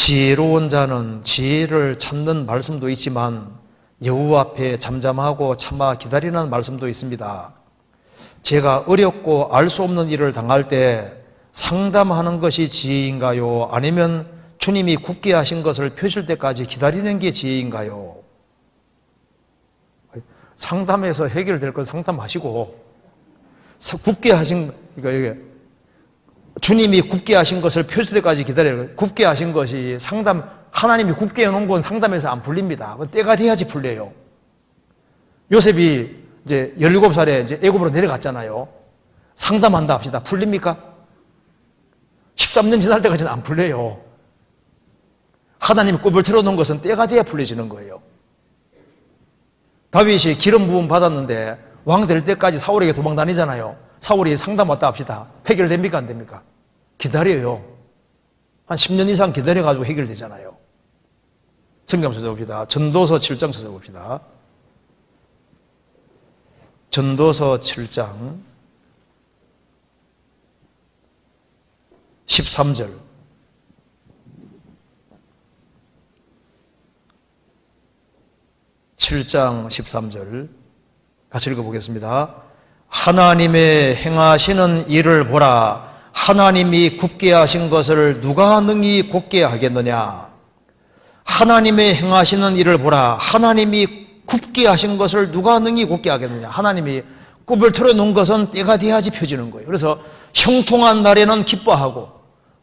지혜로운 자는 지혜를 찾는 말씀도 있지만 여호와 앞에 잠잠하고 참아 기다리는 말씀도 있습니다. 제가 어렵고 알 수 없는 일을 당할 때 상담하는 것이 지혜인가요? 아니면 주님이 굳게 하신 것을 펴실 때까지 기다리는 게 지혜인가요? 상담해서 해결될 건 상담하시고, 굳게 하신, 그러니까 이게 주님이 굳게 하신 것을 펴실 때까지 기다려요. 굳게 하신 것이 하나님이 굳게 해놓은 건 상담에서 안 풀립니다. 때가 돼야지 풀려요. 요셉이 이제 17살에 이제 애굽으로 내려갔잖아요. 상담한다 합시다. 풀립니까? 13년 지날 때까지는 안 풀려요. 하나님이 꿀을 틀어놓은 것은 때가 돼야 풀려지는 거예요. 다윗이 기름 부음 받았는데 왕 될 때까지 사울에게 도망 다니잖아요. 사울이 상담 왔다 합시다. 해결됩니까? 안 됩니까? 기다려요. 한 10년 이상 기다려가지고 해결되잖아요. 성경 찾아봅시다. 전도서 7장 찾아봅시다. 전도서 7장 13절. 7장 13절 같이 읽어보겠습니다. 하나님의 행하시는 일을 보라. 하나님이 굳게 하신 것을 누가 능히 곧게 하겠느냐. 하나님의 행하시는 일을 보라. 하나님이 굳게 하신 것을 누가 능히 곧게 하겠느냐. 하나님이 굽을 틀어놓은 것은 때가 돼야지 펴지는 거예요. 그래서 형통한 날에는 기뻐하고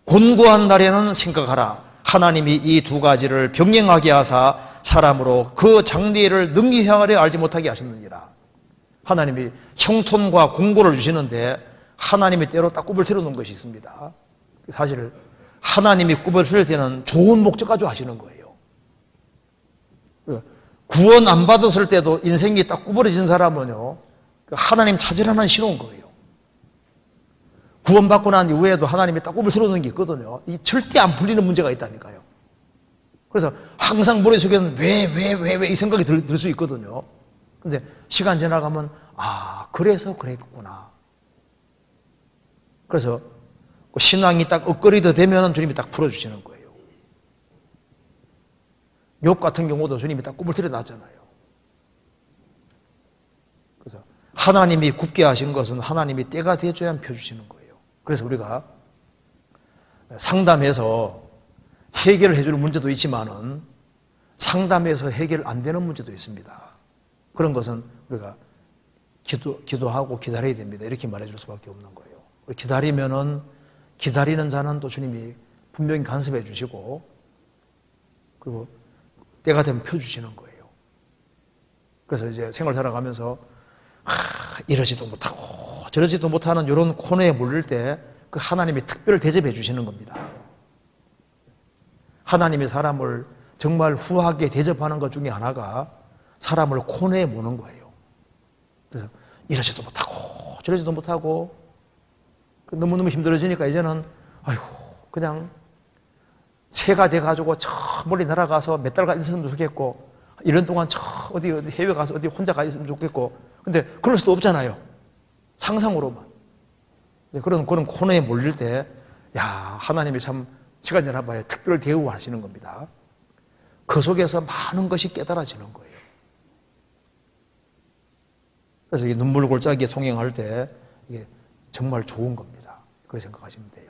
곤고한 날에는 생각하라. 하나님이 이 두 가지를 병행하게 하사 사람으로 그 장래를 능히 행하려 알지 못하게 하셨느니라. 하나님이 형통과 공고를 주시는데 하나님이 때로 딱 굽을 틀어놓은 것이 있습니다. 사실 하나님이 굽을 틀을 때는 좋은 목적 가지고 하시는 거예요. 구원 안 받았을 때도 인생이 딱 구부러진 사람은요, 하나님 찾으라는 신호인 거예요. 구원받고 난 이후에도 하나님이 딱 굽을 틀어놓은 게 있거든요. 이 절대 안 풀리는 문제가 있다니까요. 그래서 항상 머릿속에는 왜 이 생각이 들 수 있거든요. 근데 시간 지나가면 그래서 그랬구나. 그래서 신앙이 딱 엇거리도 되면 주님이 딱 풀어주시는 거예요. 욥 같은 경우도 주님이 딱 굽을 틀어놨잖아요. 그래서 하나님이 굳게 하신 것은 하나님이 때가 돼줘야 펴주시는 거예요. 그래서 우리가 상담해서 해결을 해주는 문제도 있지만은 상담해서 해결 안 되는 문제도 있습니다. 그런 것은 우리가 기도하고 기다려야 됩니다. 이렇게 말해줄 수밖에 없는 거예요. 기다리면은 기다리는 자는 또 주님이 분명히 간섭해 주시고 그리고 때가 되면 펴주시는 거예요. 그래서 이제 생활 살아가면서 이러지도 못하고 저러지도 못하는 이런 코너에 몰릴 때 그 하나님이 특별 대접해 주시는 겁니다. 하나님이 사람을 정말 후하게 대접하는 것 중에 하나가 사람을 코너에 모는 거예요. 그래서 이러지도 못하고 저러지도 못하고 너무너무 힘들어지니까 이제는 그냥 새가 돼가지고 저 멀리 날아가서 몇 달간 있었으면 좋겠고 1년 동안 어디 해외 가서 어디 혼자 가 있으면 좋겠고 근데 그럴 수도 없잖아요. 상상으로만. 그런 코너에 몰릴 때 하나님이 참 시간 지나봐야 특별 대우하시는 겁니다. 그 속에서 많은 것이 깨달아지는 거예요. 그래서 이 눈물 골짜기에 통행할 때 이게 정말 좋은 겁니다. 그렇게 생각하시면 돼요.